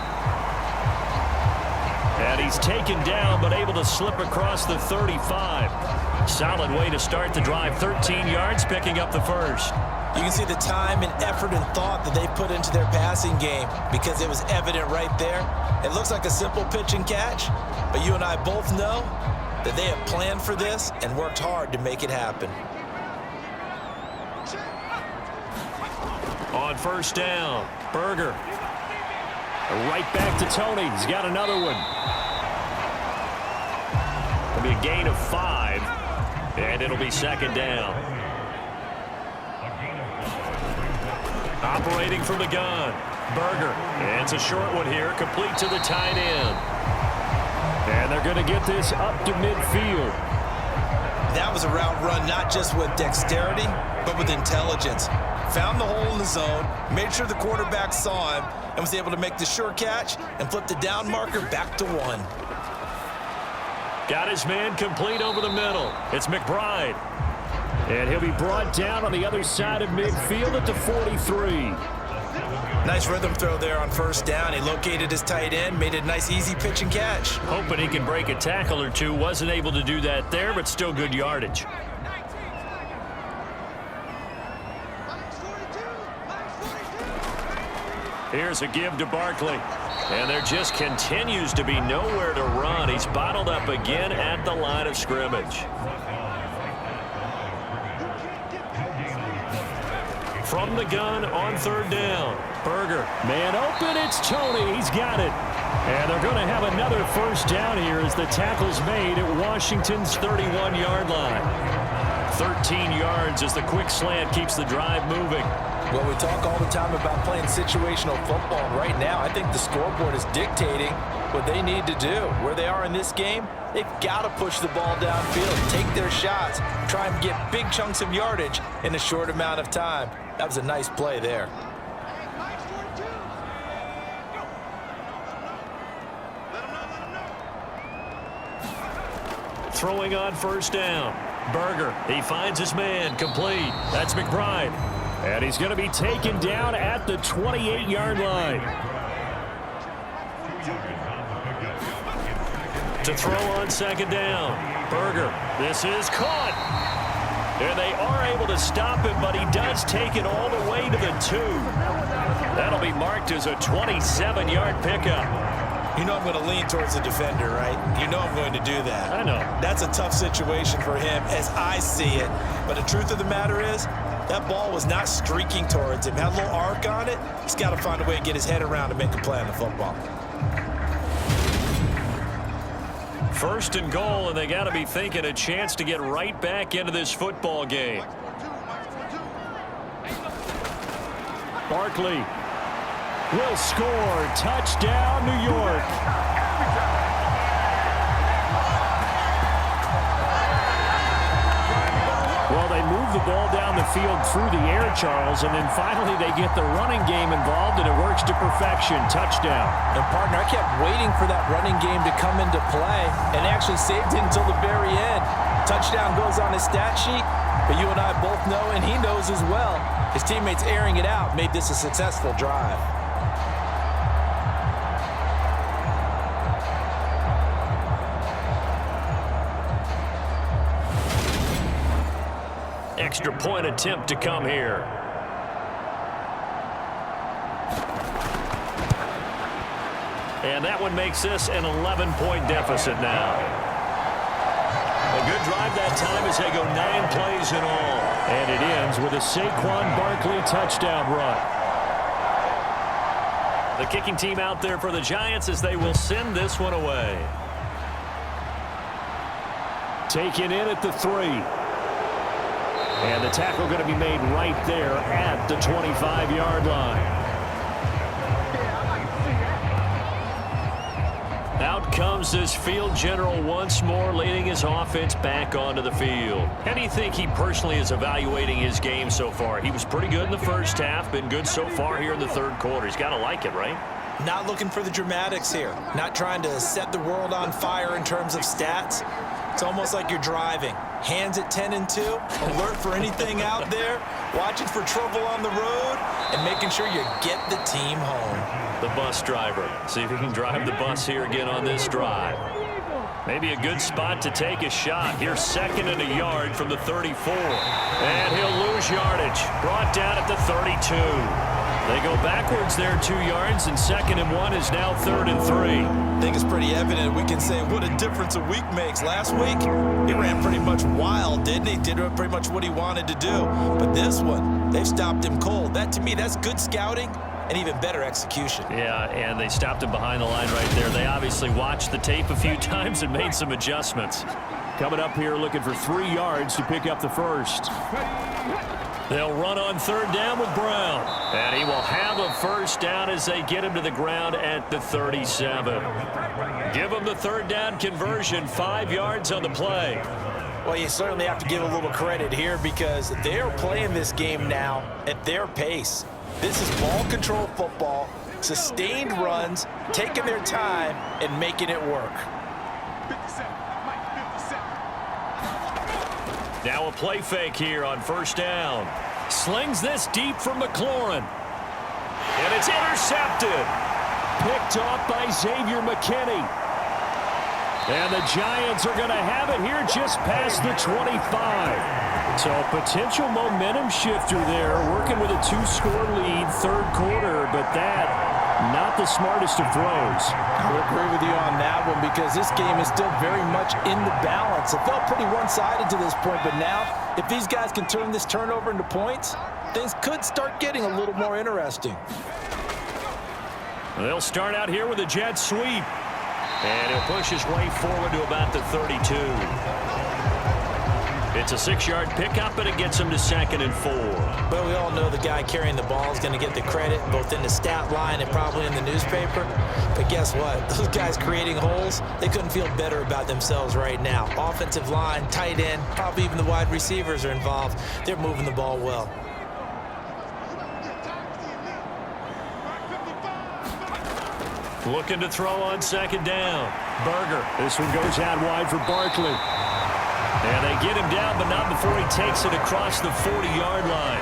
And he's taken down, but able to slip across the 35. Solid way to start the drive. 13 yards, picking up the 1st. You can see the time and effort and thought that they put into their passing game because it was evident right there. It looks like a simple pitch and catch, but you and I both know that they have planned for this and worked hard to make it happen. On 1st down, Berger. Right back to Tony. He's got another one. It'll be a gain of 5, and it'll be 2nd down. Operating from the gun, Berger. And it's a short one here, complete to the tight end. And they're going to get this up to midfield. That was a route run not just with dexterity, but with intelligence. Found the hole in the zone, made sure the quarterback saw him, and was able to make the sure catch and flip the down marker back to 1. Got his man complete over the middle. It's McBride. And he'll be brought down on the other side of midfield at the 43. Nice rhythm throw there on 1st down. He located his tight end, made a nice easy pitch and catch. Hoping he can break a tackle or two. Wasn't able to do that there, but still good yardage. Here's a give to Barkley. And there just continues to be nowhere to run. He's bottled up again at the line of scrimmage. From the gun on 3rd down. Berger. Man open, it's Tony. He's got it. And they're going to have another 1st down here as the tackle's made at Washington's 31-yard line. 13 yards as the quick slant keeps the drive moving. Well, we talk all the time about playing situational football. And right now, I think the scoreboard is dictating what they need to do. Where they are in this game, they've got to push the ball downfield, take their shots, try and get big chunks of yardage in a short amount of time. That was a nice play there. Throwing on 1st down. Berger. He finds his man. Complete. That's McBride. And he's going to be taken down at the 28-yard line. To throw on 2nd down. Berger. This is caught. And they are able to stop him, but he does take it all the way to the 2. That'll be marked as a 27-yard pickup. You know I'm going to lean towards the defender, right? You know I'm going to do that. I know. That's a tough situation for him as I see it. But the truth of the matter is, That ball was not streaking towards him. Had a little arc on it. He's got to find a way to get his head around and make a play on the football. First and goal, and they got to be thinking a chance to get right back into this football game. Barkley will score. Touchdown, New York. Well, they move the ball down the field through the air, Charles, and then finally they get the running game involved, and it works to perfection. Touchdown. And, partner, I kept waiting for that running game to come into play, and actually saved it until the very end. Touchdown goes on his stat sheet, but you and I both know, and he knows as well, his teammates airing it out made this a successful drive. Extra point attempt to come here. And that one makes this an 11-point deficit now. A good drive that time as they go 9 plays in all. And it ends with a Saquon Barkley touchdown run. The kicking team out there for the Giants as they will send this one away. Taken in at the 3. And the tackle going to be made right there at the 25-yard line. Out comes this field general once more, leading his offense back onto the field. How do you think he personally is evaluating his game so far? He was pretty good in the first half, been good so far here in the third quarter. He's got to like it, right? Not looking for the dramatics here. Not trying to set the world on fire in terms of stats. It's almost like you're driving. Hands at 10 and 2, alert for anything out there, watching for trouble on the road, and making sure you get the team home. The bus driver. See if he can drive the bus here again on this drive. Maybe a good spot to take a shot. Here's 2nd and a yard from the 34. And he'll lose yardage. Brought down at the 32. They go backwards there 2 yards, and 2nd and 1 is now 3rd and 3. I think it's pretty evident. We can say what a difference a week makes. Last week, he ran pretty much wild, didn't he? Did pretty much what he wanted to do. But this one, they've stopped him cold. That, to me, that's good scouting and even better execution. Yeah, and they stopped him behind the line right there. They obviously watched the tape a few times and made some adjustments. Coming up here looking for 3 yards to pick up the first. They'll run on 3rd down with Brown. And he will have a first down as they get him to the ground at the 37. Give him the 3rd down conversion, 5 yards on the play. Well, you certainly have to give a little credit here because they're playing this game now at their pace. This is ball control football, sustained runs, taking their time, and making it work. Now a play fake here on 1st down. Slings this deep from McLaurin. And it's intercepted. Picked off by Xavier McKinney. And the Giants are going to have it here just past the 25. So potential momentum shifter there, working with a 2-score lead, 3rd quarter, but that not the smartest of throws. I'll agree with you on that one because this game is still very much in the balance. It felt pretty one-sided to this point, but now if these guys can turn this turnover into points, things could start getting a little more interesting. They'll start out here with a jet sweep. And he'll push his way forward to about the 32. It's a 6-yard pickup, and it gets him to 2nd and 4. But we all know the guy carrying the ball is going to get the credit, both in the stat line and probably in the newspaper. But guess what? Those guys creating holes, they couldn't feel better about themselves right now. Offensive line, tight end, probably even the wide receivers are involved. They're moving the ball well. Looking to throw on 2nd down. Berger. This one goes out wide for Barkley. And they get him down, but not before he takes it across the 40-yard line.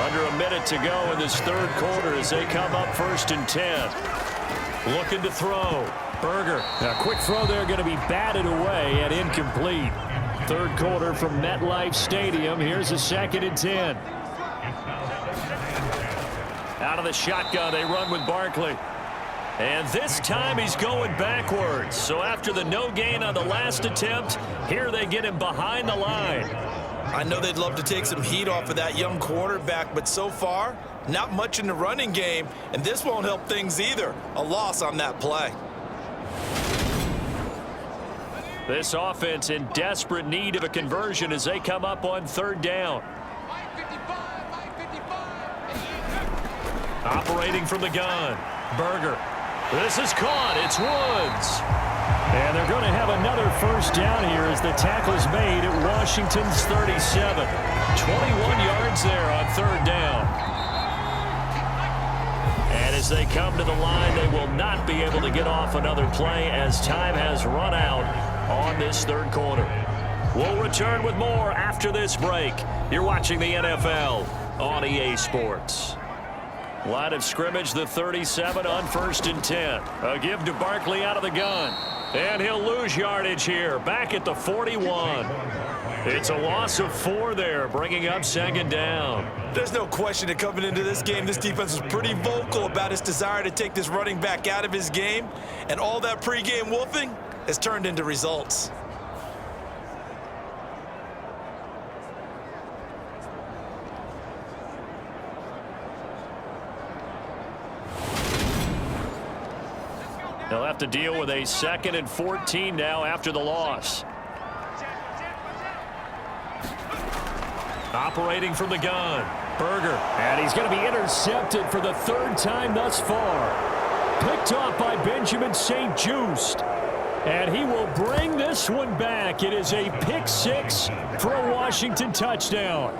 Under a minute to go in this 3rd quarter as they come up 1st and 10. Looking to throw. Berger. A quick throw there going to be batted away and incomplete. 3rd quarter from MetLife Stadium. Here's a 2nd and 10. Out of the shotgun, they run with Barkley. And this time he's going backwards. So after the no gain on the last attempt, here they get him behind the line. I know they'd love to take some heat off of that young quarterback, but so far, not much in the running game, and this won't help things either. A loss on that play. This offense in desperate need of a conversion as they come up on third down. Operating from the gun, Berger. This is caught. It's Woods. And they're going to have another first down here as the tackle is made at Washington's 37. 21 yards there on third down. And as they come to the line, they will not be able to get off another play as time has run out on this third quarter. We'll return with more after this break. You're watching the NFL on EA Sports. Line of scrimmage, the 37 on 1st and 10. A give to Barkley out of the gun. And he'll lose yardage here, back at the 41. It's a loss of 4 there, bringing up second down. There's no question that coming into this game, this defense was pretty vocal about its desire to take this running back out of his game. And all that pregame wolfing has turned into results. They'll have to deal with a 2nd and 14 now after the loss. Operating from the gun, Berger. And he's going to be intercepted for the 3rd time thus far. Picked off by Benjamin St-Juste. And he will bring this one back. It is a pick 6 for a Washington touchdown.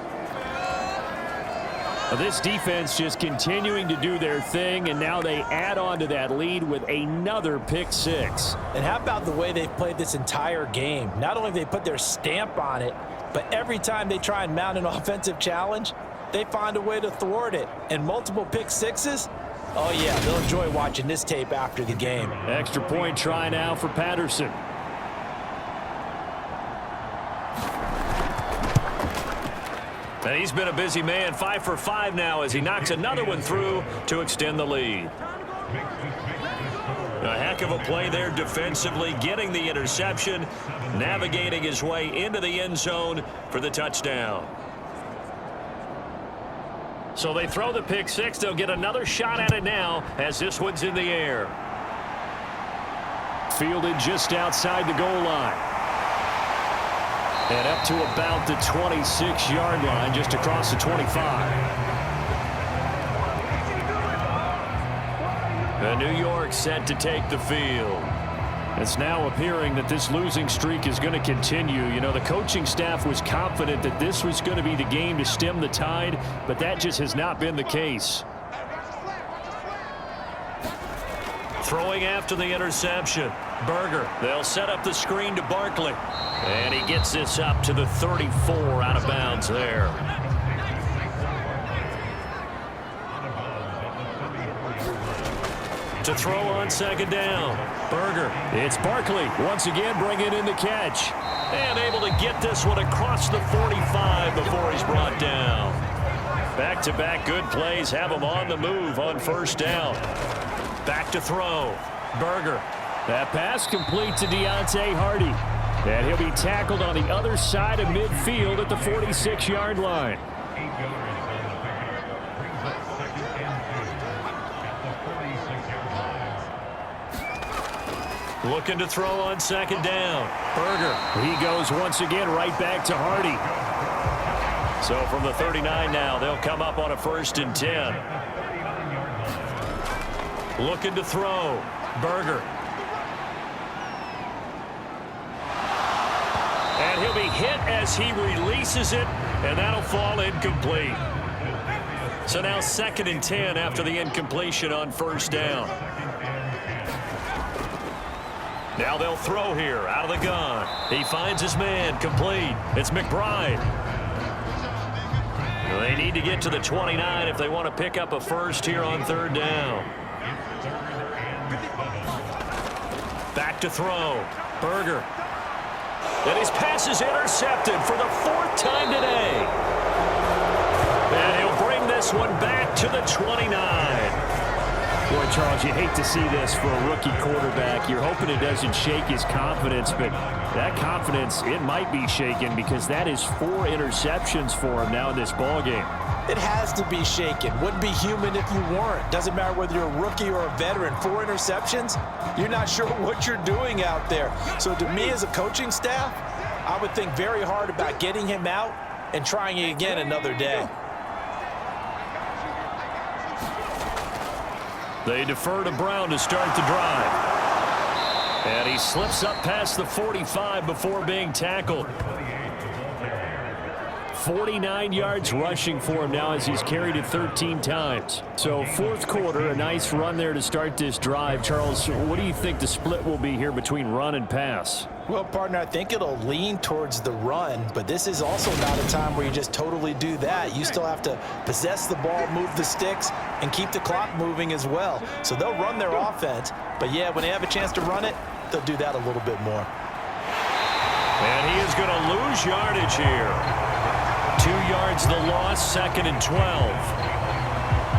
This defense just continuing to do their thing, and now they add on to that lead with another pick 6. And how about the way they've played this entire game? Not only have they put their stamp on it, but every time they try and mount an offensive challenge, they find a way to thwart it. And multiple pick 6s, oh yeah, they'll enjoy watching this tape after the game. Extra point try now for Patterson. And he's been a busy man, 5 for 5 now as he knocks another one through to extend the lead. A heck of a play there defensively, getting the interception, navigating his way into the end zone for the touchdown. So they throw the pick 6. They'll get another shot at it now as this one's in the air. Fielded just outside the goal line. And up to about the 26-yard line, just across the 25. And New York set to take the field. It's now appearing that this losing streak is going to continue. You know, the coaching staff was confident that this was going to be the game to stem the tide, but that just has not been the case. Throwing after the interception, Berger. They'll set up the screen to Barkley. And he gets this up to the 34 out of bounds there. To throw on second down, Berger. It's Barkley once again bringing in the catch. And able to get this one across the 45 before he's brought down. Back-to-back good plays have him on the move on first down. Back to throw, Berger. That pass complete to Deontay Hardy. And he'll be tackled on the other side of midfield at the 46-yard line. Looking to throw on second down. Berger. He goes once again right back to Hardy. So from the 39 now, they'll come up on a 1st and 10. Looking to throw. Berger. And he'll be hit as he releases it, and that'll fall incomplete. So now 2nd and 10 after the incompletion on first down. Now they'll throw here out of the gun. He finds his man complete. It's McBride. They need to get to the 29 if they want to pick up a first here on third down. Back to throw. Berger. And his pass is intercepted for the 4th time today. And he'll bring this one back to the 29. Boy, Charles, you hate to see this for a rookie quarterback. You're hoping it doesn't shake his confidence, but that confidence, it might be shaken because that is 4 interceptions for him now in this ballgame. It has to be shaken. Wouldn't be human if you weren't. Doesn't matter whether you're a rookie or a veteran. 4 interceptions, you're not sure what you're doing out there. So to me as a coaching staff, I would think very hard about getting him out and trying it again another day. They defer to Brown to start the drive. And he slips up past the 45 before being tackled. 49 yards rushing for him now as he's carried it 13 times. So fourth quarter, a nice run there to start this drive. Charles, what do you think the split will be here between run and pass? Well, partner, I think it'll lean towards the run, but this is also not a time where you just totally do that. You still have to possess the ball, move the sticks, and keep the clock moving as well. So they'll run their offense, but yeah, when they have a chance to run it, they'll do that a little bit more. And he is going to lose yardage here. 2 yards the loss, 2nd and 12.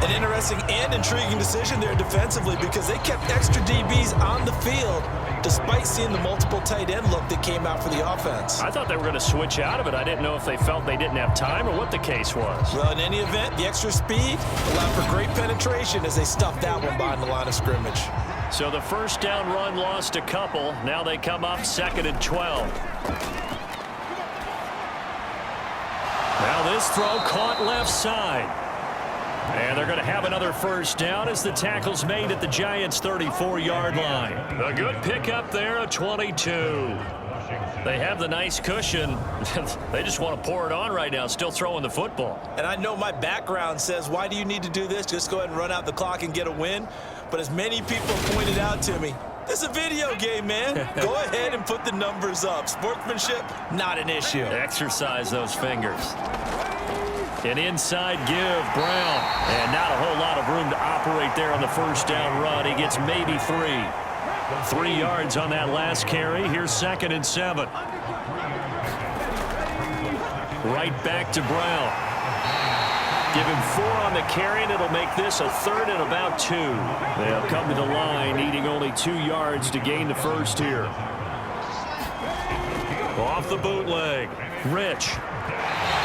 An interesting and intriguing decision there defensively because they kept extra DBs on the field despite seeing the multiple tight end look that came out for the offense. I thought they were going to switch out of it. I didn't know if they felt they didn't have time or what the case was. Well, in any event, the extra speed allowed for great penetration as they stuffed that one behind the line of scrimmage. So the first down run lost a couple. Now they come up 2nd and 12. Now this throw caught left side. And they're going to have another first down as the tackle's made at the Giants' 34-yard line. A good pickup there, a 22. They have the nice cushion. They just want to pour it on right now, still throwing the football. And I know my background says, why do you need to do this? Just go ahead and run out the clock and get a win. But as many people pointed out to me, this is a video game, man. Go ahead and put the numbers up. Sportsmanship, not an issue. Exercise those fingers. An inside give, Brown. And not a whole lot of room to operate there on the first down run. He gets maybe 3. 3 yards on that last carry. Here's 2nd and 7. Right back to Brown. Give him 4 on the carry, and it'll make this a 3rd and about 2. They'll come to the line, needing only 2 yards to gain the first here. Off the bootleg, Rich.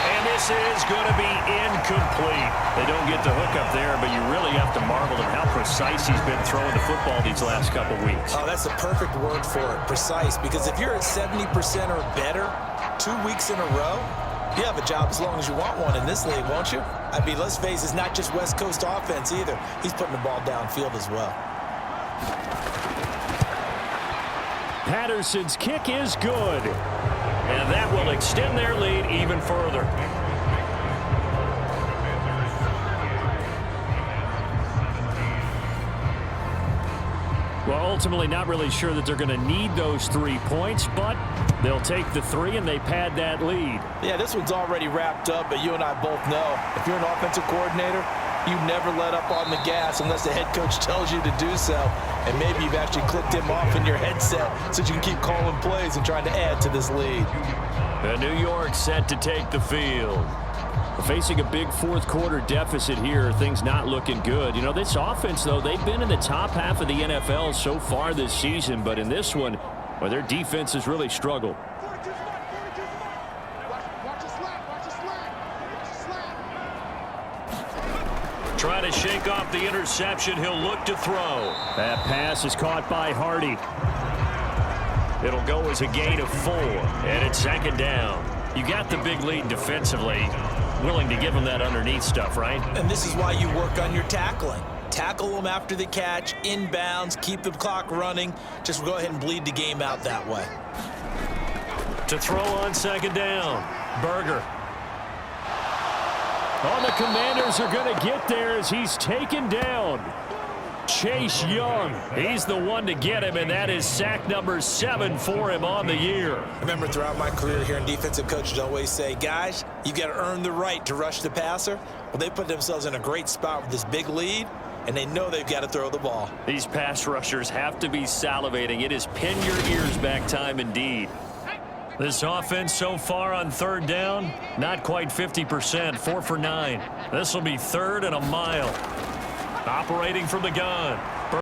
And this is going to be incomplete. They don't get the hook up there, but you really have to marvel at how precise he's been throwing the football these last couple weeks. Oh, that's the perfect word for it, precise, because if you're at 70% or better 2 weeks in a row, you have a job as long as you want one in this league, won't you? I mean, let's face it, it's not just West Coast offense either. He's putting the ball downfield as well. Patterson's kick is good. And that will extend their lead even further. Well, ultimately not really sure that they're going to need those 3 points, but they'll take the 3 and they pad that lead. Yeah, this one's already wrapped up, but you and I both know if you're an offensive coordinator, you never let up on the gas unless the head coach tells you to do so. And maybe you've actually clicked him off in your headset so you can keep calling plays and trying to add to this lead. And New York set to take the field. Facing a big fourth quarter deficit here, things not looking good. You know, this offense, though, they've been in the top half of the NFL so far this season, but in this one, well, their defense has really struggled. Trying to shake off the interception. He'll look to throw. That pass is caught by Hardy. It'll go as a gain of 4, and it's 2nd down. You got the big lead defensively. Willing to give them that underneath stuff, right? And this is why you work on your tackling. Tackle them after the catch, inbounds, keep the clock running. Just go ahead and bleed the game out that way. To throw on 2nd down, Berger. Oh, the Commanders are going to get there as he's taken down. Chase Young, he's the one to get him, and that is sack number 7 for him on the year. I remember throughout my career here in defensive coaches always say, guys, you got to earn the right to rush the passer. Well, they put themselves in a great spot with this big lead, and they know they've got to throw the ball. These pass rushers have to be salivating. It is pin your ears back time indeed. This offense so far on 3rd down, not quite 50%, 4 for 9. This will be 3rd and a mile. Operating from the gun.